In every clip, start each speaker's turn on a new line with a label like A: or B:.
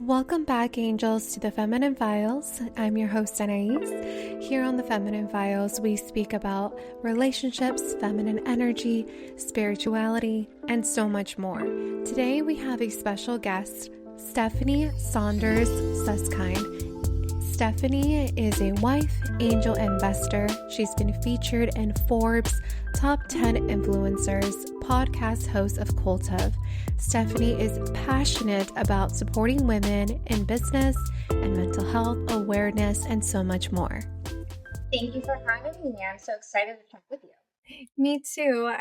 A: Welcome back, angels, to the Feminine Files. I'm your host, Anais. Here on the Feminine Files, we speak about relationships, feminine energy, spirituality, and so much more. Today, we have a special guest, Stephanie Saunders Suskind. Stephanie is a wife, angel investor. She's been featured in Forbes' Top 10 Influencers, podcast host of Cult of. Stephanie is passionate about supporting women in business and mental health, awareness, and so much more.
B: Thank you for having me. I'm so excited to talk with you.
A: Me too.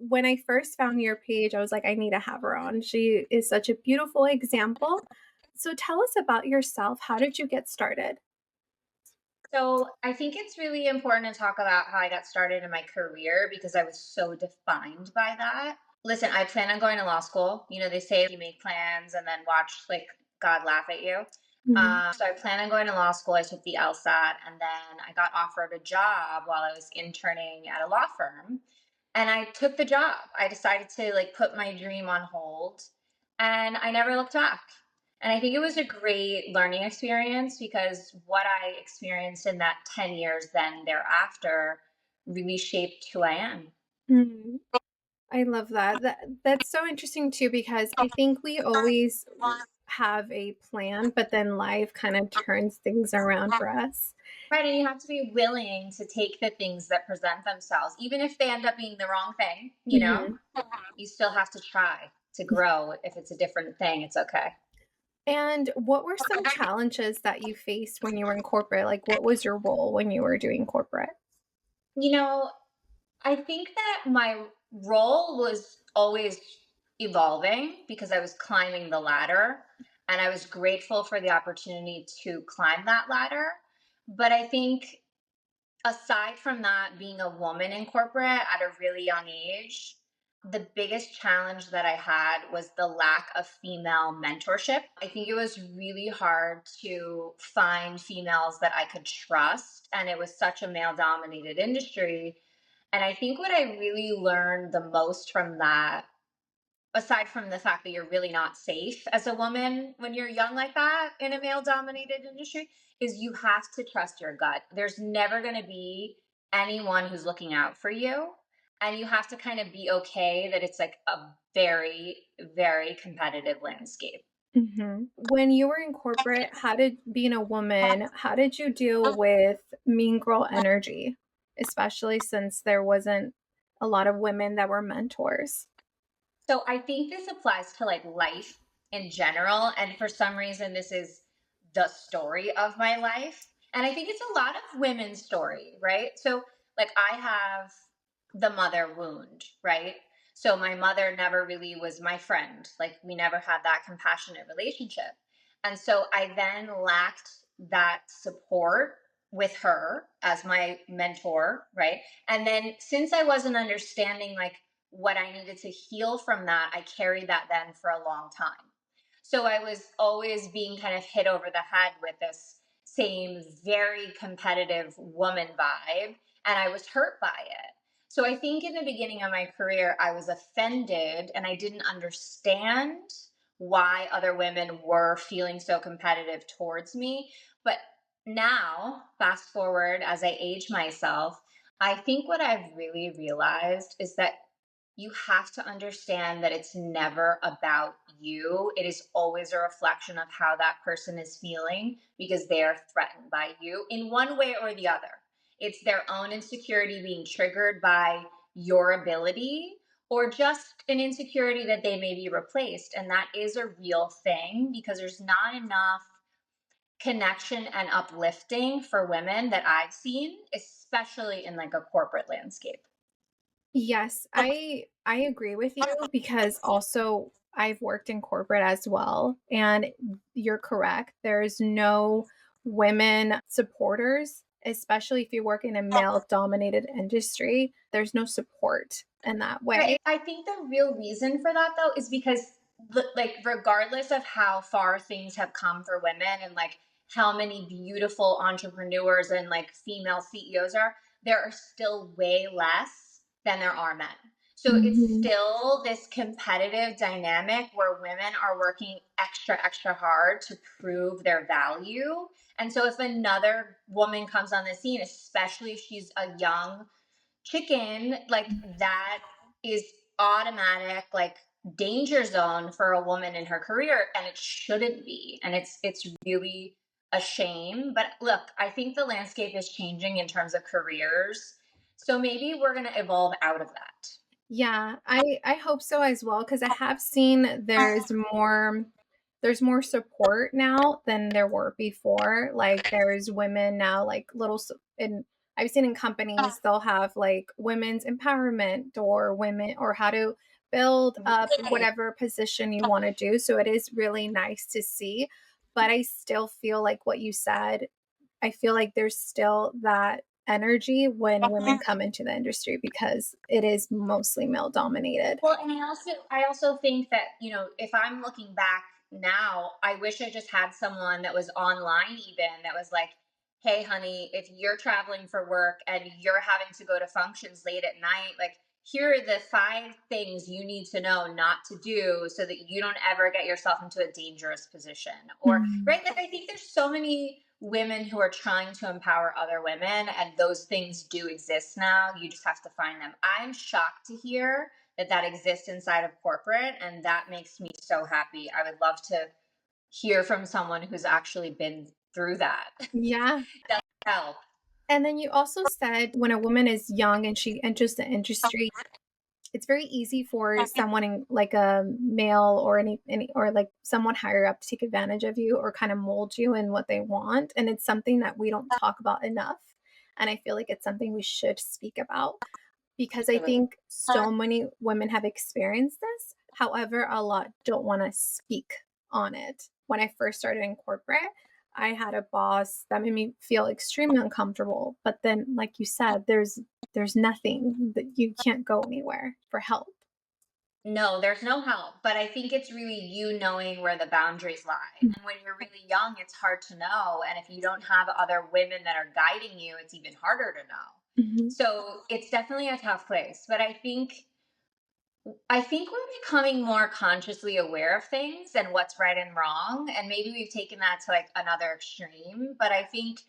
A: When I first found your page, I was like, I need to have her on. She is such a beautiful example. So tell us about yourself. How did you get started?
B: So I think it's really important to talk about how I got started in my career because I was so defined by that. Listen, I plan on going to law school. You know, they say you make plans and then watch like God laugh at you. So I plan on going to law school. I took the LSAT and then I got offered a job while I was interning at a law firm. And I took the job. I decided to like put my dream on hold and I never looked back. And I think it was a great learning experience because what I experienced in that 10 years then thereafter really shaped who I am.
A: Mm. I love that. That's so interesting too, because I think we always have a plan, but then life kind of turns things around for us.
B: Right. And you have to be willing to take the things that present themselves, even if they end up being the wrong thing, you still have to try to grow. If it's a different thing, it's okay.
A: And what were some challenges that you faced when you were in corporate? Like, what was your role when you were doing corporate?
B: You know, I think that my role was always evolving because I was climbing the ladder and I was grateful for the opportunity to climb that ladder. But I think aside from that, being a woman in corporate at a really young age, the biggest challenge that I had was the lack of female mentorship. I think it was really hard to find females that I could trust. And it was such a male dominated industry. And I think what I really learned the most from that, aside from the fact that you're really not safe as a woman when you're young like that in a male dominated industry, is you have to trust your gut. There's never going to be anyone who's looking out for you. And you have to kind of be okay that it's like a very, very competitive landscape.
A: Mm-hmm. When you were in corporate, being a woman, how did you deal with mean girl energy, especially since there wasn't a lot of women that were mentors?
B: So I think this applies to like life in general. And for some reason, this is the story of my life. And I think it's a lot of women's story, right? So, like, I have the mother wound, right? So, my mother never really was my friend. Like, we never had that compassionate relationship. And so, I then lacked that support with her as my mentor, right? And then, since I wasn't understanding, like, what I needed to heal from that, I carried that then for a long time. So I was always being kind of hit over the head with this same very competitive woman vibe, and I was hurt by it. So I think in the beginning of my career, I was offended and I didn't understand why other women were feeling so competitive towards me. But now, fast forward as I age myself, I think what I've really realized is that you have to understand that it's never about you. It is always a reflection of how that person is feeling because they are threatened by you in one way or the other. It's their own insecurity being triggered by your ability or just an insecurity that they may be replaced. And that is a real thing because there's not enough connection and uplifting for women that I've seen, especially in like a corporate landscape.
A: Yes, I agree with you because also I've worked in corporate as well, and you're correct. There's no women supporters, especially if you work in a male dominated industry. There's no support in that way.
B: Right. I think the real reason for that though is because like regardless of how far things have come for women and like how many beautiful entrepreneurs and like female CEOs are, there are still way less than there are men. So it's
A: Hmm.
B: still this competitive dynamic where women are working extra, extra hard to prove their value. And so if another woman comes on the scene, especially if she's a young chicken, like that is automatic, like danger zone for a woman in her career, and it shouldn't be. And it's really a shame. But look, I think the landscape is changing in terms of careers. So maybe we're gonna evolve out of that.
A: Yeah, I hope so as well because I have seen there's more support now than there were before. Like there's women now like and I've seen in companies they'll have like women's empowerment or women or how to build up whatever position you want to do. So it is really nice to see, but I still feel like what you said, I feel like there's still that energy when women come into the industry because it is mostly male dominated.
B: Well, and I also think that, if I'm looking back now, I wish I just had someone that was online even that was like, "Hey honey, if you're traveling for work and you're having to go to functions late at night, like here are the 5 things you need to know not to do so that you don't ever get yourself into a dangerous position." Or
A: Mm.
B: right, like I think there's so many women who are trying to empower other women, and those things do exist now. You just have to find them. I'm shocked to hear that exists inside of corporate, and that makes me so happy. I would love to hear from someone who's actually been through that.
A: Yeah.
B: That help.
A: And then you also said when a woman is young and she enters the industry, it's very easy for someone in, like a male or any or like someone higher up to take advantage of you or kind of mold you in what they want. And it's something that we don't talk about enough. And I feel like it's something we should speak about because I
B: Absolutely.
A: think so many women have experienced this. However, a lot don't want to speak on it. When I first started in corporate, I had a boss that made me feel extremely uncomfortable. But then, like you said, there's nothing that you can't go anywhere for help.
B: No, there's no help, but I think it's really you knowing where the boundaries lie. And when you're really young, it's hard to know. And if you don't have other women that are guiding you, it's even harder to know.
A: Mhm.
B: So it's definitely a tough place. But I think we're becoming more consciously aware of things and what's right and wrong. And maybe we've taken that to like another extreme. But I think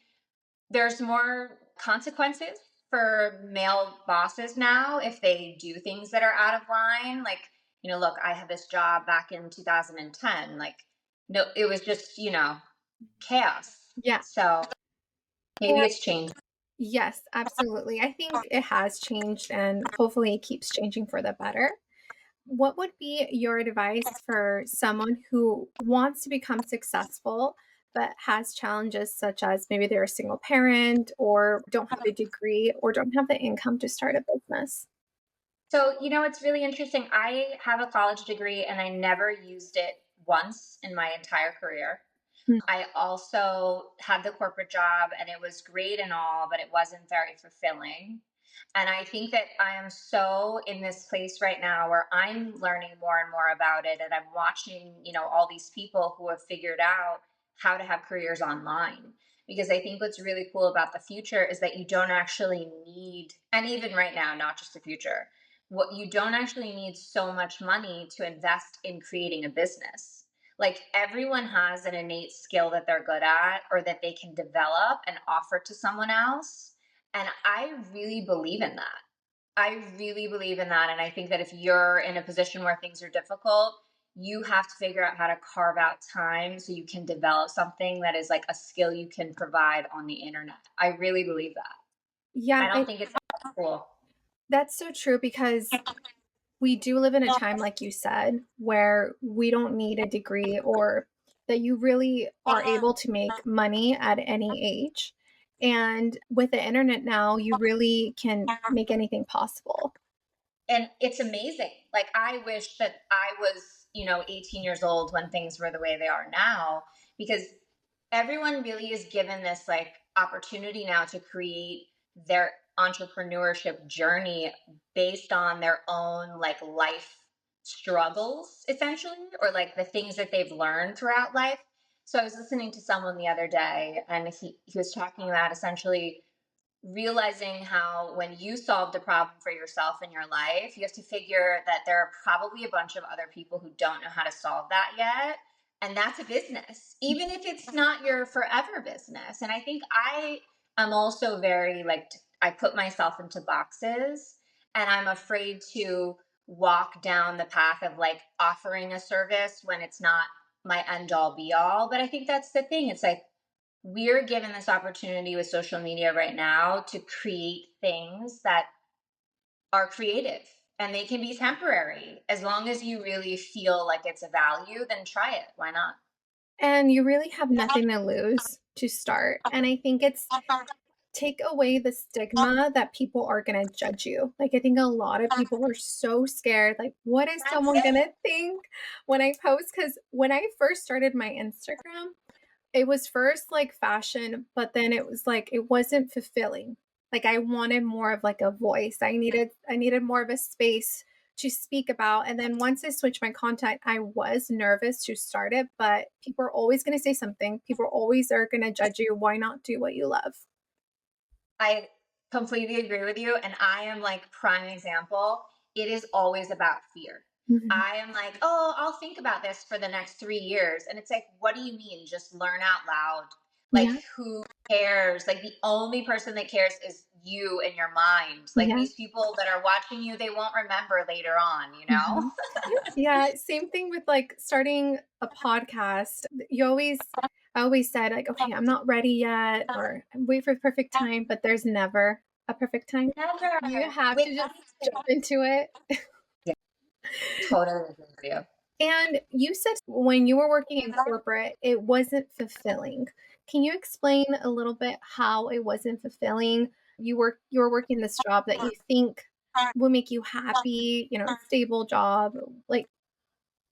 B: there's more consequences for male bosses now if they do things that are out of line. Like, look, I had this job back in 2010. Like, no, it was just, chaos.
A: Yeah.
B: So maybe
A: And
B: it's changed.
A: yes, absolutely. I think it has changed and hopefully it keeps changing for the better. What would be your advice for someone who wants to become successful but has challenges such as maybe they're a single parent or don't have a degree or don't have the income to start a business?
B: So, it's really interesting. I have a college degree and I never used it once in my entire career.
A: Mm.
B: I also had the corporate job and it was great and all, but it wasn't very fulfilling. And I think that I am so in this place right now where I'm learning more and more about it. And I'm watching, all these people who have figured out how to have careers online. Because I think what's really cool about the future is that you don't actually need, and even right now, not just the future, what you don't actually need so much money to invest in creating a business. Like everyone has an innate skill that they're good at or that they can develop and offer to someone else. And I really believe in that. I really believe in that. And I think that if you're in a position where things are difficult, you have to figure out how to carve out time so you can develop something that is like a skill you can provide on the internet. I really believe that.
A: Yeah,
B: I don't think it's cool.
A: that's so true because we do live in a time, like you said, where we don't need a degree or that you really are able to make money at any age. And with the internet now, you really can make anything possible.
B: And it's amazing. Like I wish that I was, 18 years old when things were the way they are now, because everyone really is given this like opportunity now to create their entrepreneurship journey based on their own like life struggles essentially, or like the things that they've learned throughout life. So I was listening to someone the other day and he was talking about essentially realizing how when you solve the problem for yourself in your life, you have to figure that there are probably a bunch of other people who don't know how to solve that yet. And that's a business, even if it's not your forever business. And I think I am also very like, I put myself into boxes, and I'm afraid to walk down the path of like offering a service when it's not my end all be all. But I think that's the thing. It's like, we're given this opportunity with social media right now to create things that are creative, and they can be temporary. As long as you really feel like it's a value, then try it. Why not?
A: And you really have nothing to lose to start. And I think it's take away the stigma that people are going to judge you. Like, I think a lot of people are so scared. Like, what is
B: That's
A: someone
B: it.
A: going to think when I post? Because when I first started my Instagram, it was first like fashion, but then it was like it wasn't fulfilling. Like I wanted more of like a voice. I needed more of a space to speak about. And then once I switched my content, I was nervous to start it, but people are always going to say something. People always are going to judge you. Why not do what you love?
B: I completely agree with you. And I am like prime example. It is always about fear.
A: Mhm.
B: I am like, oh, I'll think about this for the next 3 years. And it's like, what do you mean? Just learn out loud. Like,
A: Yeah.
B: who cares? Like, the only person that cares is you and your mind. Like,
A: Yeah.
B: these people that are watching you, they won't remember later on, you know?
A: Mhm. Yeah, same thing with like starting a podcast. I always said like, okay, I'm not ready yet, or wait for the perfect time, but there's never a perfect time. You
B: Never.
A: have
B: With
A: to just
B: anything.
A: jump into it.
B: Yeah, totally agree with you.
A: And you said when you were working in corporate, it wasn't fulfilling. Can you explain a little bit how it wasn't fulfilling? You were working this job that you think will make you happy, stable job. Like,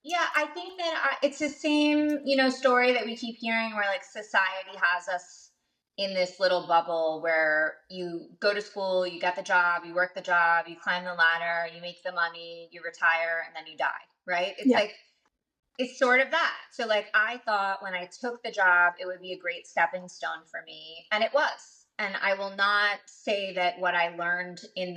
B: Yeah, I think that it's the same, story that we keep hearing where like society has us in this little bubble where you go to school, you get the job, you work the job, you climb the ladder, you make the money, you retire, and then you die, right? It's
A: yeah.
B: like, it's sort of that. So, like, I thought when I took the job, it would be a great stepping stone for me, and it was. And I will not say that what I learned in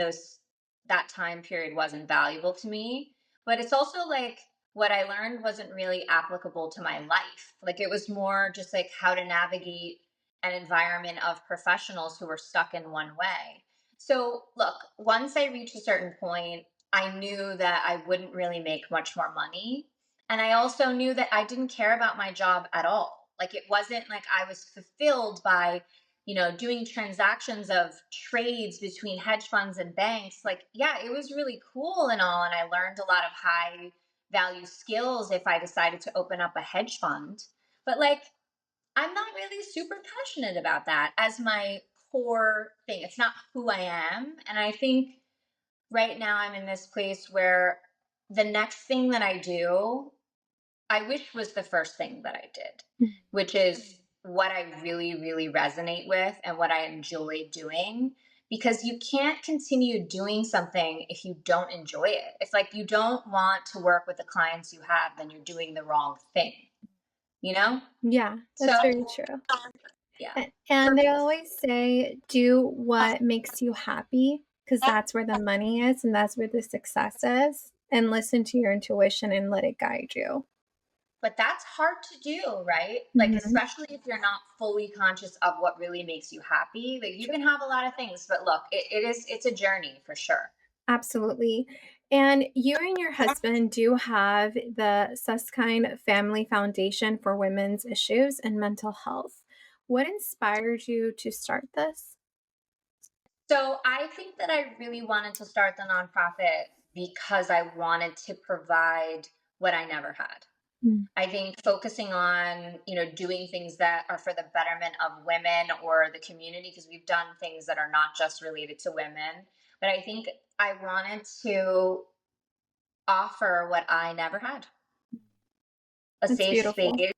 B: that time period wasn't valuable to me, but it's also like what I learned wasn't really applicable to my life. Like, it was more just like how to navigate an environment of professionals who were stuck in one way. So, look, once I reached a certain point, I knew that I wouldn't really make much more money, and I also knew that I didn't care about my job at all. Like, it wasn't like I was fulfilled by, doing transactions of trades between hedge funds and banks. Like, yeah, it was really cool and all. And I learned a lot of high value skills if I decided to open up a hedge fund. But like, I'm not really super passionate about that as my core thing. It's not who I am. And I think right now I'm in this place where the next thing that I do, I wish was the first thing that I did, which is what I really, really resonate with and what I enjoy doing. Because you can't continue doing something if you don't enjoy it. It's like you don't want to work with the clients you have, then you're doing the wrong thing, you know?
A: Yeah,
B: So,
A: that's very true.
B: yeah.
A: And they always say, do what makes you happy because that's where the money is and that's where the success is. And listen to your intuition and let it guide you.
B: But that's hard to do, right? Like,
A: Mhm.
B: especially if you're not fully conscious of what really makes you happy. Like, you can have a lot of things, but look, it's a journey for sure.
A: Absolutely. And you and your husband do have the Suskind Family Foundation for Women's Issues and Mental Health. What inspired you to start this?
B: So I think that I really wanted to start the nonprofit because I wanted to provide what I never had.
A: Mm.
B: I think focusing on, doing things that are for the betterment of women or the community, because we've done things that are not just related to women. But I think I wanted to offer what I never had, a
A: That's
B: safe
A: beautiful.
B: space,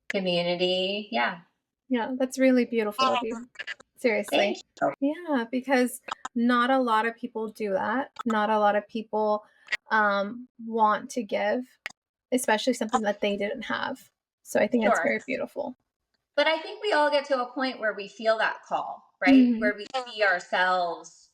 B: community. Yeah.
A: Yeah, that's really beautiful of you.
B: Thank
A: Seriously.
B: you.
A: Yeah, because not a lot of people do that. Not a lot of people want to give, especially something that they didn't have. So I think that's
B: Sure.
A: very beautiful.
B: But I think we all get to a point where we feel that call, right?
A: Mhm.
B: Where we see ourselves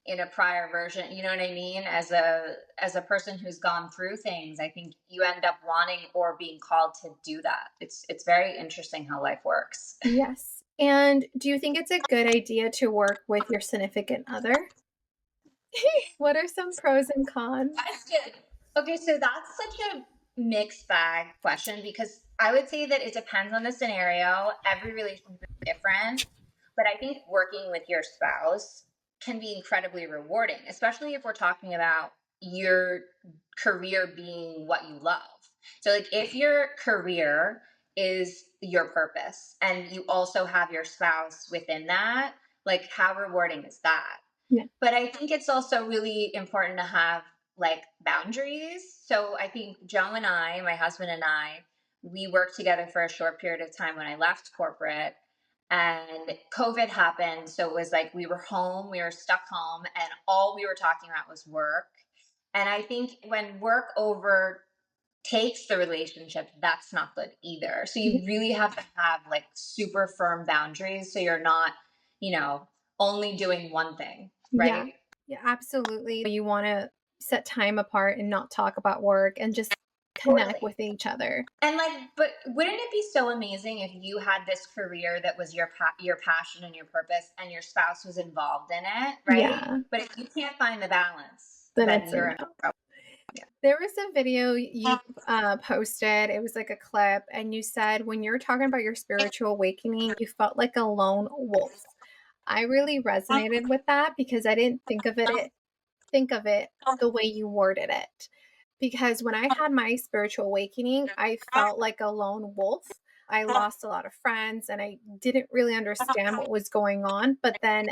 B: in a prior version, you know what I mean? As a person who's gone through things, I think you end up wanting or being called to do that. It's very interesting how life works.
A: Yes. And do you think it's a good idea to work with your significant other? What are some pros and cons?
B: Question. Okay, so that's such a mixed bag question because I would say that it depends on the scenario. Every relationship is different, but I think working with your spouse can be incredibly rewarding, especially if we're talking about your career being what you love. So, like, if your career is your purpose and you also have your spouse within that, like, how rewarding is that?
A: Yeah.
B: But I think it's also really important to have like boundaries. So I think Joe and I, my husband and I, we worked together for a short period of time when I left corporate and COVID happened. So it was like we were home, we were stuck home, and all we were talking about was work. And I think when work overtakes the relationship, that's not good either. So
A: Yeah.
B: you really have to have like super firm boundaries so you're not, only doing one thing,
A: Yeah.
B: right?
A: Yeah, absolutely. You want to set time apart and not talk about work and just connect
B: Totally.
A: with each other.
B: And like, but wouldn't it be so amazing if you had this career that was your passion and your purpose, and your spouse was involved in it, right?
A: Yeah.
B: But if you can't find the balance,
A: Then
B: then
A: it's a
B: you're in
A: no.
B: trouble. Yeah.
A: There was a video you posted. It was like a clip, and you said when you're talking about your spiritual awakening, you felt like a lone wolf. I really resonated with that because I didn't think of it the way you worded it. Because when I had my spiritual awakening, I felt like a lone wolf. I lost a lot of friends and I didn't really understand what was going on. But then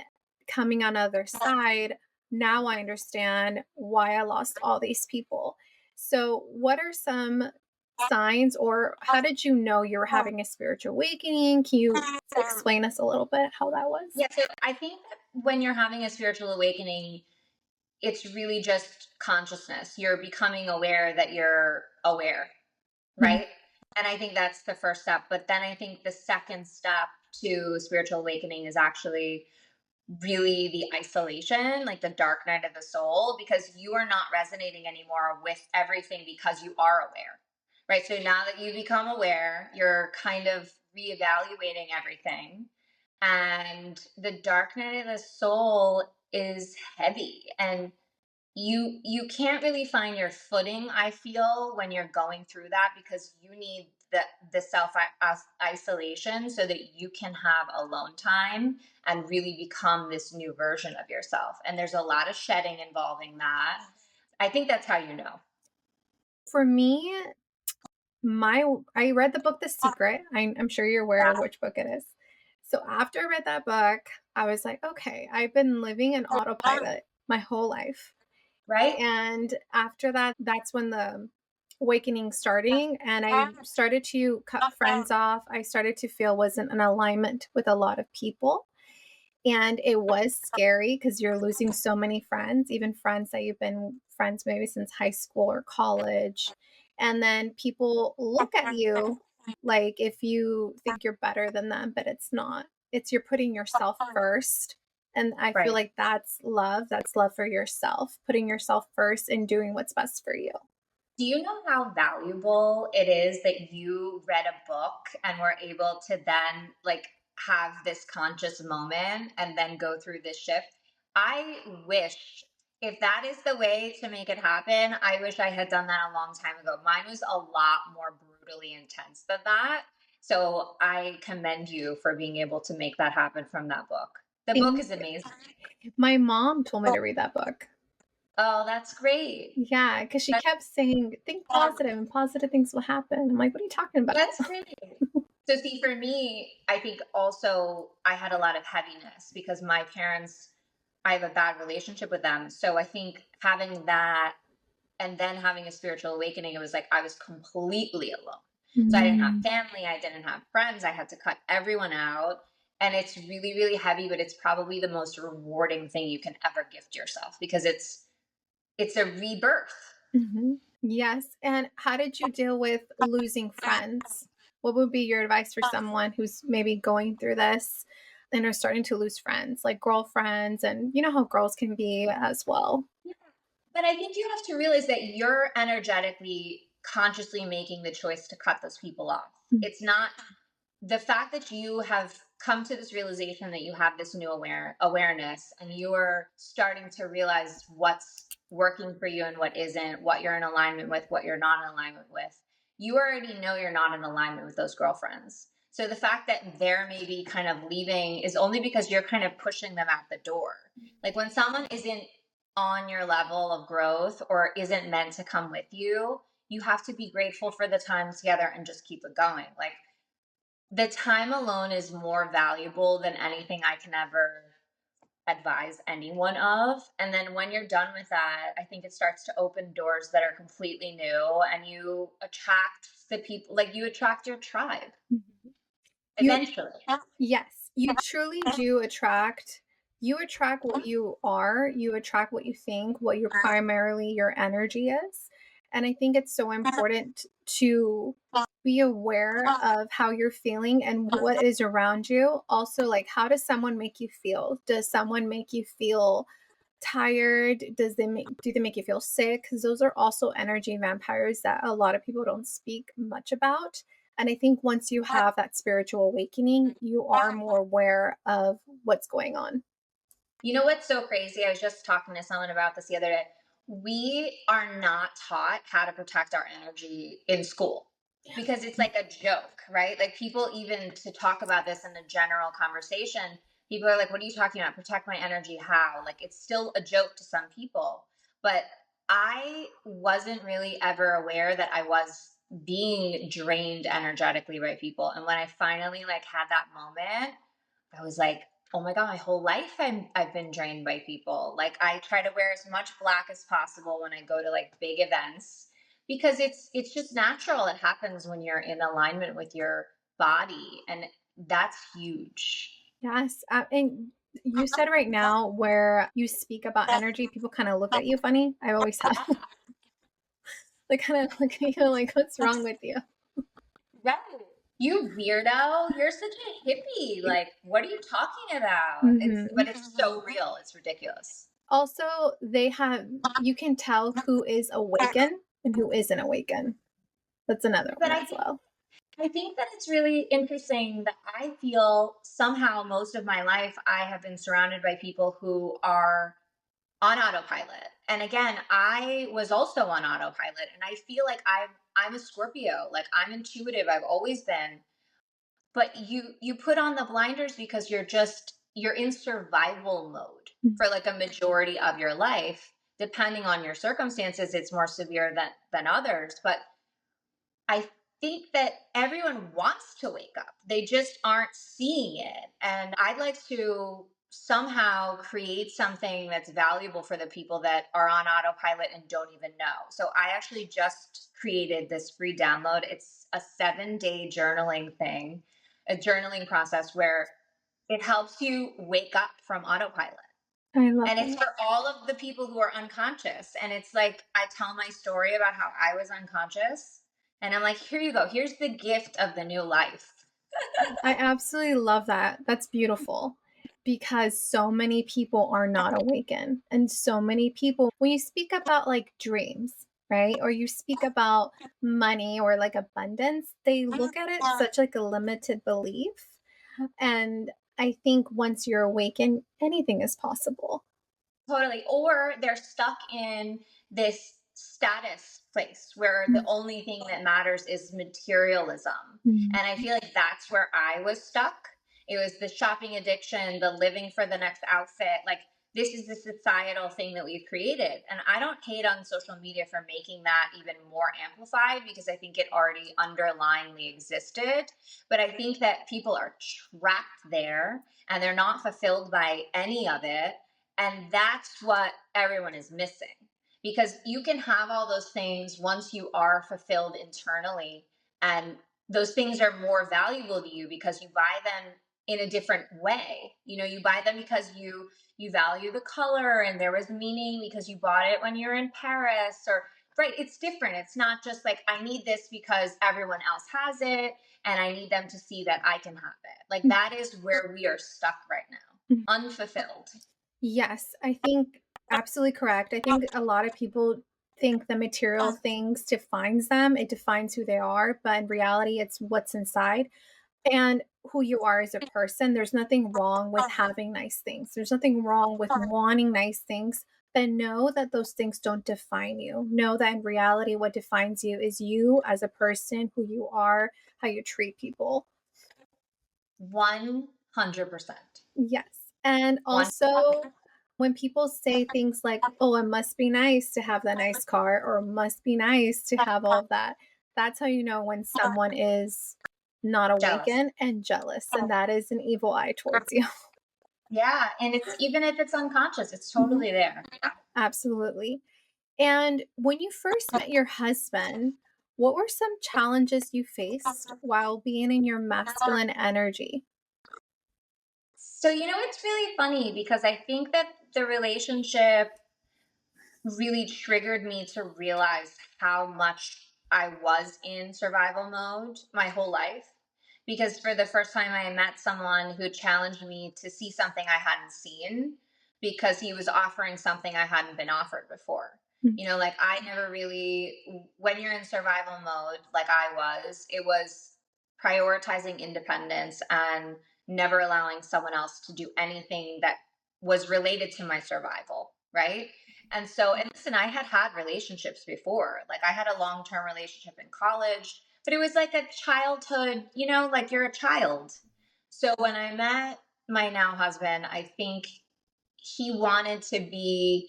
A: coming on the other side, now I understand why I lost all these people. So, what are some signs, or how did you know you were having a spiritual awakening? Can you explain us a little bit how that was?
B: Yeah. So I think that when you're having a spiritual awakening, it's really just consciousness. You're becoming aware that you're aware,
A: Mhm.
B: right? And I think that's the first step. But then I think the second step to spiritual awakening is actually really the isolation, like the dark night of the soul, because you are not resonating anymore with everything because you are aware, right? So now that you become aware, you're kind of reevaluating everything. And the dark night of the soul is heavy. And you can't really find your footing, I feel, when you're going through that, because you need the self isolation so that you can have alone time and really become this new version of yourself. And there's a lot of shedding involving that. I think that's how you know.
A: For me, My I read the book The Secret. I'm sure you're aware of which book it is. So after I read that book, I was like, okay, I've been living in autopilot my whole life.
B: Right.
A: And after that, that's when the awakening starting and I started to cut friends off. I started to feel wasn't an alignment with a lot of people. And it was scary because you're losing so many friends, even friends that you've been friends maybe since high school or college. And then people look at you like if you think you're better than them, but it's not. It's you're putting yourself first. And I feel
B: Right.
A: like that's love. That's love for yourself, putting yourself first and doing what's best for you.
B: Do you know how valuable it is that you read a book and were able to then like have this conscious moment and then go through this shift? I wish, if that is the way to make it happen, I wish I had done that a long time ago. Mine was a lot more brutally intense than that. So I commend you for being able to make that happen from that book. The book
A: Thank
B: is amazing.
A: you. My mom told me to read that book.
B: Oh, that's great.
A: Yeah, because she kept saying, think positive and positive things will happen. I'm like, what are you talking about?
B: That's great. So see, for me, I think also I had a lot of heaviness because my parents, I have a bad relationship with them. So I think having that and then having a spiritual awakening, it was like I was completely alone. So I didn't have
A: Mm.
B: family, I didn't have friends, I had to cut everyone out. And it's really, really heavy, but it's probably the most rewarding thing you can ever gift yourself because it's a rebirth.
A: Mhm. Yes, and how did you deal with losing friends? What would be your advice for someone who's maybe going through this? and are starting to lose friends, like girlfriends, and you know how girls can be as well.
B: Yeah. But I think you have to realize that you're energetically consciously making the choice to cut those people off.
A: Mm.
B: It's not the fact that you have come to this realization that you have this new awareness, and you are starting to realize what's working for you and what isn't, what you're in alignment with, what you're not in alignment with. You already know you're not in alignment with those girlfriends. So the fact that they're maybe kind of leaving is only because you're kind of pushing them out the door. Like when someone isn't on your level of growth or isn't meant to come with you, you have to be grateful for the time together and just keep it going. Like the time alone is more valuable than anything I can ever advise anyone of. And then when you're done with that, I think it starts to open doors that are completely new, and you attract the people, like you attract your tribe
A: Mhm. You,
B: eventually.
A: yes, you truly do attract. You attract what you are. You attract what you think, what your primarily your energy is. And I think it's so important to be aware of how you're feeling and what is around you. Also, like, how does someone make you feel? Does someone make you feel tired? Do they make you feel sick? Because those are also energy vampires that a lot of people don't speak much about. And I think once you have that spiritual awakening, you are more aware of what's going on.
B: You know what's so crazy? I was just talking to someone about this the other day. We are not taught how to protect our energy in school because it's like a joke, right? Like people, even to talk about this in a general conversation, people are like, what are you talking about? Protect my energy? How? Like it's still a joke to some people. But I wasn't really ever aware that I was being drained energetically by people. And when I finally like had that moment, I was like, oh my god, my whole life I've been drained by people. Like I try to wear as much black as possible when I go to like big events because it's just natural. It happens when you're in alignment with your body, and that's huge.
A: Yes. And you said right now where you speak about energy, people kind of look at you funny. I always have. They kind of look at you like, what's wrong with you?
B: Right. You weirdo, you're such a hippie. Like, what are you talking about? But
A: Hmm.
B: it's so real. It's ridiculous.
A: Also, you can tell who is awakened and who isn't awakened. That's another
B: But
A: one as well.
B: I think that it's really interesting that I feel somehow most of my life I have been surrounded by people who are on autopilot. And again, I was also on autopilot, and I feel like I'm a Scorpio. Like I'm intuitive. I've always been. But you put on the blinders because you're in survival mode for like a majority of your life. Depending on your circumstances, it's more severe than others. But I think that everyone wants to wake up. They just aren't seeing it. And I'd like to somehow create something that's valuable for the people that are on autopilot and don't even know. So I actually just created this free download. It's a 7-day journaling thing, a journaling process where it helps you wake up from autopilot.
A: I love
B: And it's
A: that.
B: for all of the people who are unconscious. And it's like I tell my story about how I was unconscious. And I'm like, here you go. Here's the gift of the new life.
A: I absolutely love that. That's beautiful because so many people are not awakened. And so many people, when you speak about like dreams, right? Or you speak about money or like abundance, they look at it such like a limited belief. And I think once you're awakened, anything is possible.
B: Totally. Or they're stuck in this status place where the only thing that matters is materialism.
A: Mhm.
B: And I feel like that's where I was stuck. It was the shopping addiction, the living for the next outfit. Like, this is the societal thing that we've created. And I don't hate on social media for making that even more amplified because I think it already underlyingly existed. But I think that people are trapped there and they're not fulfilled by any of it, and that's what everyone is missing. Because you can have all those things once you are fulfilled internally, and those things are more valuable to you because you buy them in a different way. You know, you buy them because you value the color and there was meaning because you bought it when you were in Paris, or right, it's different. It's not just like I need this because everyone else has it and I need them to see that I can have it. Like that is where we are stuck right now, unfulfilled.
A: Yes, I think absolutely correct. I think a lot of people think the material things defines them. It defines who they are, but in reality, it's what's inside and who you are as a person. There's nothing wrong with having nice things. There's nothing wrong with wanting nice things, but know that those things don't define you. Know that in reality, what defines you is you as a person, who you are, how you treat people.
B: 100%.
A: Yes. And
B: One.
A: also, when people say things like, oh, it must be nice to have that nice car, or it must be nice to have all of that, that's how you know when someone is not
B: Jealous.
A: awakened and jealous. And that is an evil eye towards you.
B: Yeah. And it's even if it's unconscious, it's
A: Mhm.
B: totally there.
A: Absolutely. And when you first met your husband, what were some challenges you faced while being in your masculine energy?
B: So, it's really funny because I think that the relationship really triggered me to realize how much I was in survival mode my whole life. Because for the first time, I met someone who challenged me to see something I hadn't seen because he was offering something I hadn't been offered before.
A: Mm.
B: Like I never really, when you're in survival mode, like I was, it was prioritizing independence and never allowing someone else to do anything that was related to my survival. Right. And so, and listen, I had relationships before. Like I had a long-term relationship in college, but it was like a childhood, like you're a child. So when I met my now husband, I think he wanted to be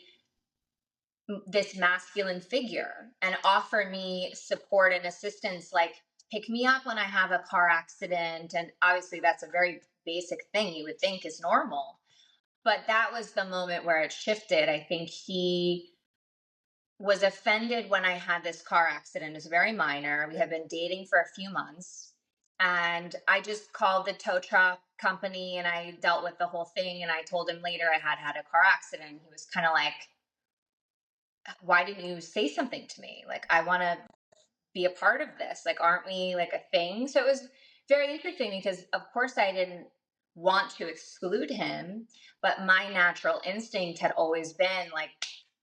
B: this masculine figure and offer me support and assistance, like pick me up when I have a car accident. And obviously, that's a very basic thing you would think is normal. But that was the moment where it shifted. I think he was offended when I had this car accident. It was very minor. We had been dating for a few months. And I just called the tow truck company and I dealt with the whole thing. And I told him later I had a car accident. He was kind of like, why didn't you say something to me? Like, I want to be a part of this. Like, aren't we like a thing? So it was very interesting because, of course, I didn't want to exclude him, but my natural instinct had always been like,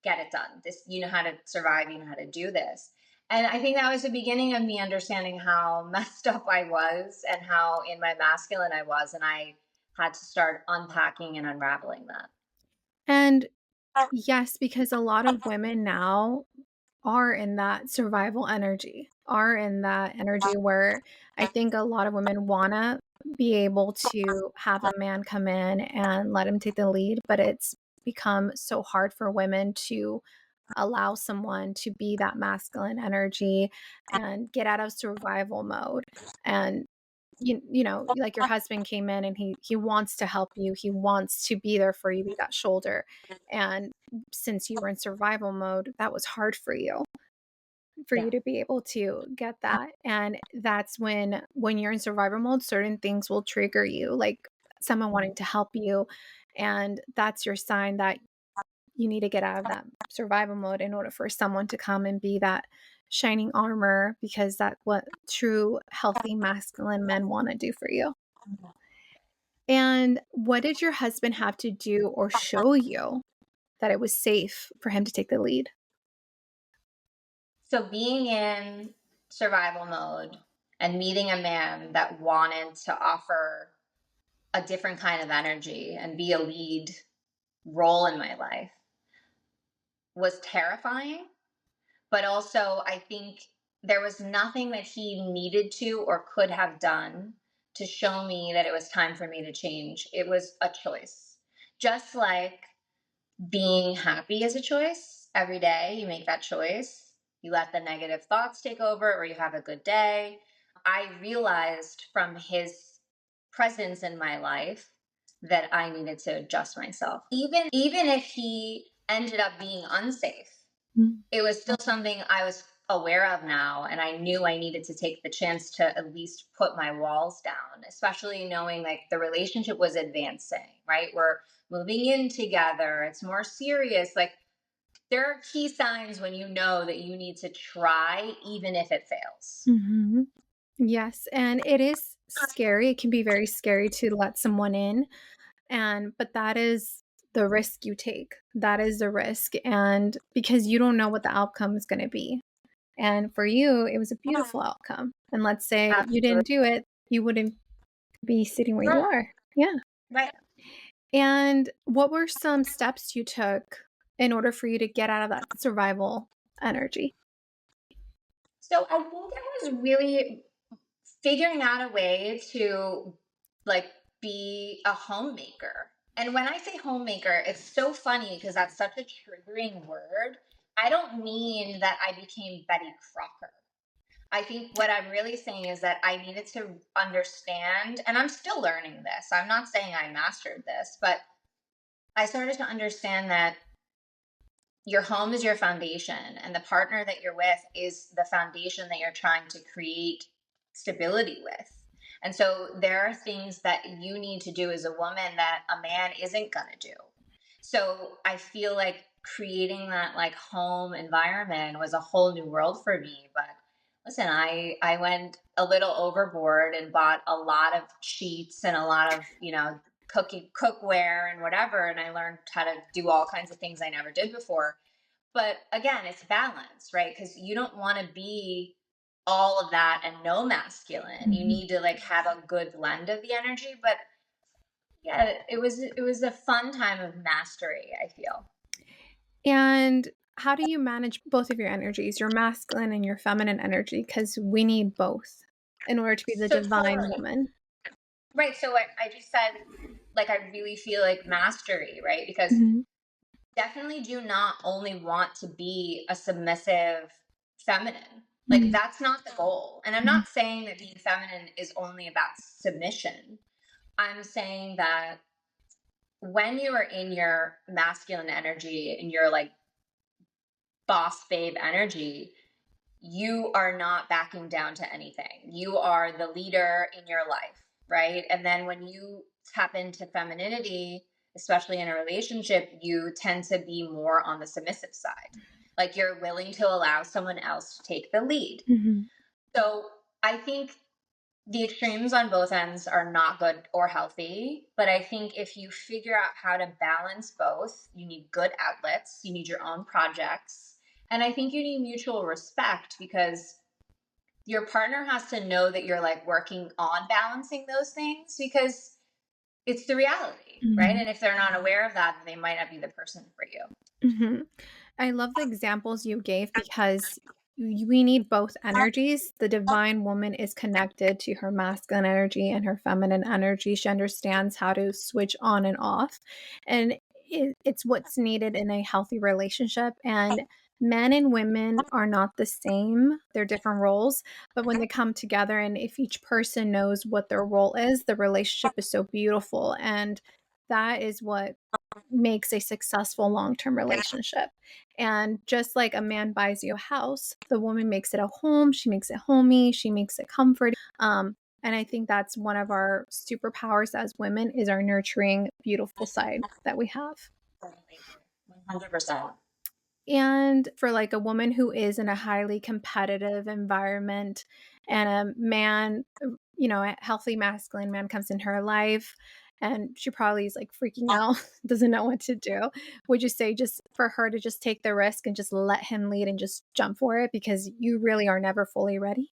B: get it done. This, you know how to survive, you know how to do this. And I think that was the beginning of me understanding how messed up I was and how in my masculine I was. And I had to start unpacking and unraveling that.
A: And yes, because a lot of women now are in that survival energy, are in that energy where I think a lot of women want to be able to have a man come in and let him take the lead, but it's become so hard for women to allow someone to be that masculine energy and get out of survival mode. And you know, like your husband came in and he wants to help you, he wants to be there for you, be that shoulder. And since you were in survival mode, that was hard for
B: Yeah.
A: you to be able to get that. And that's when you're in survival mode, certain things will trigger you, like someone wanting to help you, and that's your sign that you need to get out of that survival mode in order for someone to come and be that shining armor, because that's what true healthy masculine men want to do for you. And what did your husband have to do or show you that it was safe for him to take the lead?
B: So being in survival mode and meeting a man that wanted to offer a different kind of energy and be a lead role in my life was terrifying. But also, I think there was nothing that he needed to or could have done to show me that it was time for me to change. It was a choice. Just like being happy is a choice. Every day you make that choice. You let the negative thoughts take over, or you have a good day. I realized from his presence in my life that I needed to adjust myself. Even if he ended up being unsafe,
A: Mm.
B: it was still something I was aware of now, and I knew I needed to take the chance to at least put my walls down, especially knowing like the relationship was advancing, right? We're moving in together, it's more serious. Like there are key signs when you know that you need to try even if it fails.
A: Mhm. Yes, and it is scary. It can be very scary to let someone in. But that is the risk you take. That is the risk. And because you don't know what the outcome is going to be. And for you, it was a beautiful outcome. And let's say you
B: Absolutely.
A: didn't do it, you wouldn't be sitting where you
B: Right.
A: are. Yeah.
B: Right.
A: And what were some steps you took in order for you to get out of that survival energy?
B: So I think it was really figuring out a way to like be a homemaker. And when I say homemaker, it's so funny because that's such a triggering word. I don't mean that I became Betty Crocker. I think what I'm really saying is that I needed to understand, and I'm still learning this. I'm not saying I mastered this, but I started to understand that your home is your foundation, and the partner that you're with is the foundation that you're trying to create stability with. And so there are things that you need to do as a woman that a man isn't going to do. So I feel like creating that like home environment was a whole new world for me. But listen, I went a little overboard and bought a lot of sheets and a lot of, cookware and whatever, and I learned how to do all kinds of things I never did before. But again, it's balance, right? Because you don't want to be all of that and no masculine. You
A: Mhm.
B: need to like have a good blend of the energy. But yeah, it was a fun time of mastery, I feel.
A: And how do you manage both of your energies, your masculine and your feminine energy? Because we need both in order to be the
B: So
A: divine
B: totally.
A: woman.
B: Right. So I just said like I really feel like mastery, right? Because
A: Mhm.
B: definitely do not only want to be a submissive feminine. Like
A: Mhm.
B: that's not the goal. And I'm
A: Mhm.
B: not saying that being feminine is only about submission. I'm saying that when you are in your masculine energy and your like boss babe energy, you are not backing down to anything. You are the leader in your life, right? And then when you tap into femininity, especially in a relationship, you tend to be more on the submissive side. Like you're willing to allow someone else to take the lead.
A: Mhm.
B: So I think the extremes on both ends are not good or healthy. But I think if you figure out how to balance both, you need good outlets, you need your own projects. And I think you need mutual respect because your partner has to know that you're like working on balancing those things because it's the reality, right?
A: Mhm.
B: And if they're not aware of that, then they might not be the person for you.
A: Mhm. I love the examples you gave because we need both energies. The divine woman is connected to her masculine energy and her feminine energy. She understands how to switch on and off. And it's what's needed in a healthy relationship. And men and women are not the same, they're different roles. But when they come together and if each person knows what their role is, the relationship is so beautiful. And that is what makes a successful long-term relationship. And just like a man buys you a house, the woman makes it a home, she makes it homey, she makes it comforting. And I think that's one of our superpowers as women is our nurturing, beautiful side that we have.
B: Totally agree. 100%.
A: And for like a woman who is in a highly competitive environment and a man, a healthy masculine man comes in her life and she probably is like freaking out, doesn't know what to do. Would you say just for her to just take the risk and just let him lead and just jump for it because you really are never fully ready?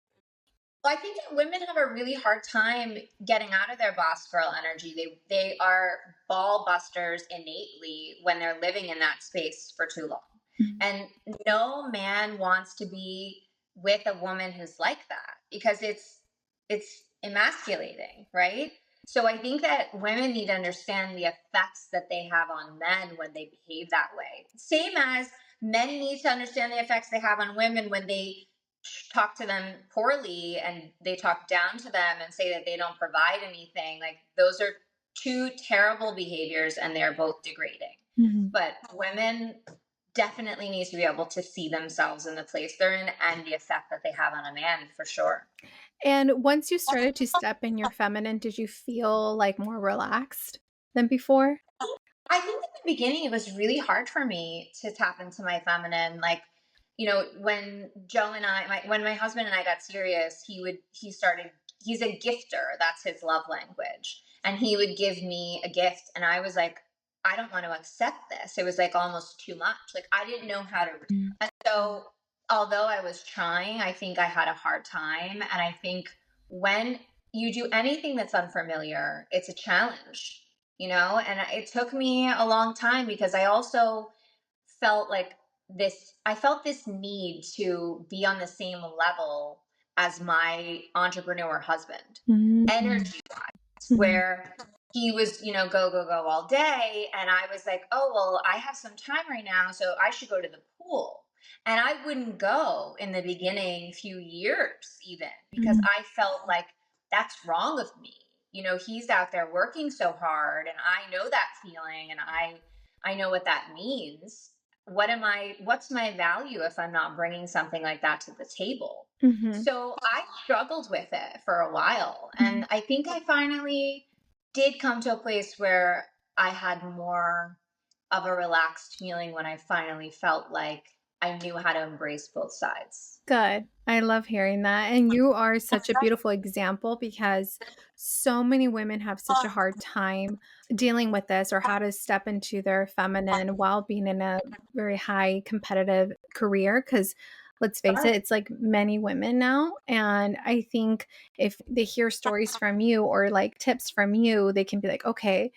B: Well, I think that women have a really hard time getting out of their boss girl energy. They are ball busters innately when they're living in that space for too long.
A: Mhm.
B: And no man wants to be with a woman who's like that because it's emasculating, right? So I think that women need to understand the effects that they have on men when they behave that way. Same as men need to understand the effects they have on women when they talk to them poorly and they talk down to them and say that they don't provide anything. Like those are two terrible behaviors and they're both degrading.
A: Mhm.
B: But women definitely need to be able to see themselves in the place they're in and the effect that they have on a man for sure.
A: And once you started to step in your feminine, did you feel like more relaxed than before?
B: I think in the beginning it was really hard for me to tap into my feminine. Like, when Joe and when my husband and I got serious, he started he's a gifter. That's his love language. And he would give me a gift. And I was like, I don't want to accept this. It was like almost too much. Like I didn't know how to.
A: Mm.
B: And so, although I was trying, I think I had a hard time. And I think when you do anything that's unfamiliar, it's a challenge, And it took me a long time because I also felt like I felt this need to be on the same level as my entrepreneur husband,
A: Mm.
B: energy wise,
A: Mhm.
B: where he was, go, go, go all day. And I was like, oh, well, I have some time right now, so I should go to the pool. And I wouldn't go in the beginning few years, even because
A: Mhm.
B: I felt like that's wrong of me. He's out there working so hard, and I know that feeling, and I know what that means. What's my value if I'm not bringing something like that to the table?
A: Mhm.
B: So I struggled with it for a while.
A: Mhm.
B: And I think I finally did come to a place where I had more of a relaxed feeling when I finally felt like I knew how to embrace both sides.
A: Good. I love hearing that. And you are such a beautiful example because so many women have such a hard time dealing with this or how to step into their feminine while being in a very high competitive career. Because let's face it, it's like many women now. And I think if they hear stories from you or like tips from you, they can be like, okay,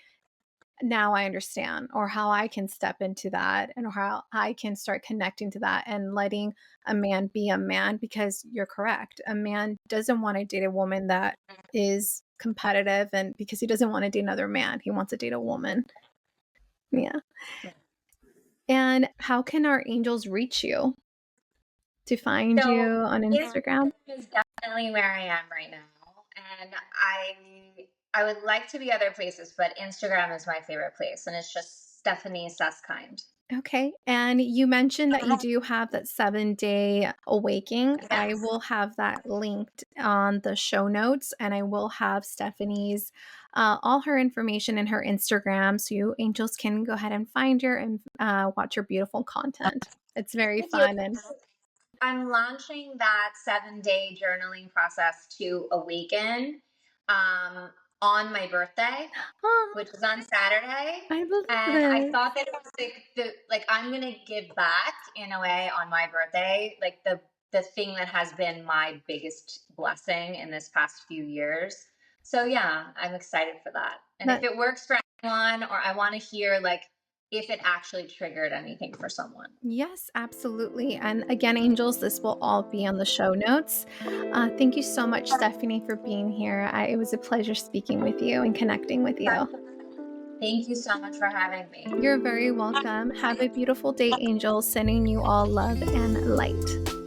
A: now I understand, or how I can step into that and how I can start connecting to that and letting a man be a man, because you're correct. A man doesn't want to date a woman that is competitive, and because he doesn't want to date another man, he wants to date a woman. Yeah. And how can our angels reach you to find you
B: So
A: on Instagram?
B: Instagram is definitely where I am right now. And I would like to be other places, but Instagram is my favorite place. And it's just Stephanie Suskind.
A: Okay. And you mentioned that you do have that 7-day awakening. I
B: Yes.
A: will have that linked on the show notes, and I will have Stephanie's, all her information in her Instagram. So you angels can go ahead and find her and watch your beautiful content. It's very
B: Thank you.
A: fun. And
B: I'm launching that 7-day journaling process to awaken um, on my birthday,
A: oh,
B: which is on Saturday.
A: I love
B: And I
A: this.
B: thought that it was like I'm gonna give back in a way on my birthday, like the thing that has been my biggest blessing in this past few years. So yeah, I'm excited for that. And if
A: That
B: it works for anyone, or I want to hear like if it actually triggered anything for someone.
A: Yes, absolutely. And again, angels, this will all be on the show notes. Thank you so much, Stephanie, for being here. It was a pleasure speaking with you and connecting with you.
B: Thank you so much for having me.
A: You're very welcome. Have a beautiful day, angels. Sending you all love and light.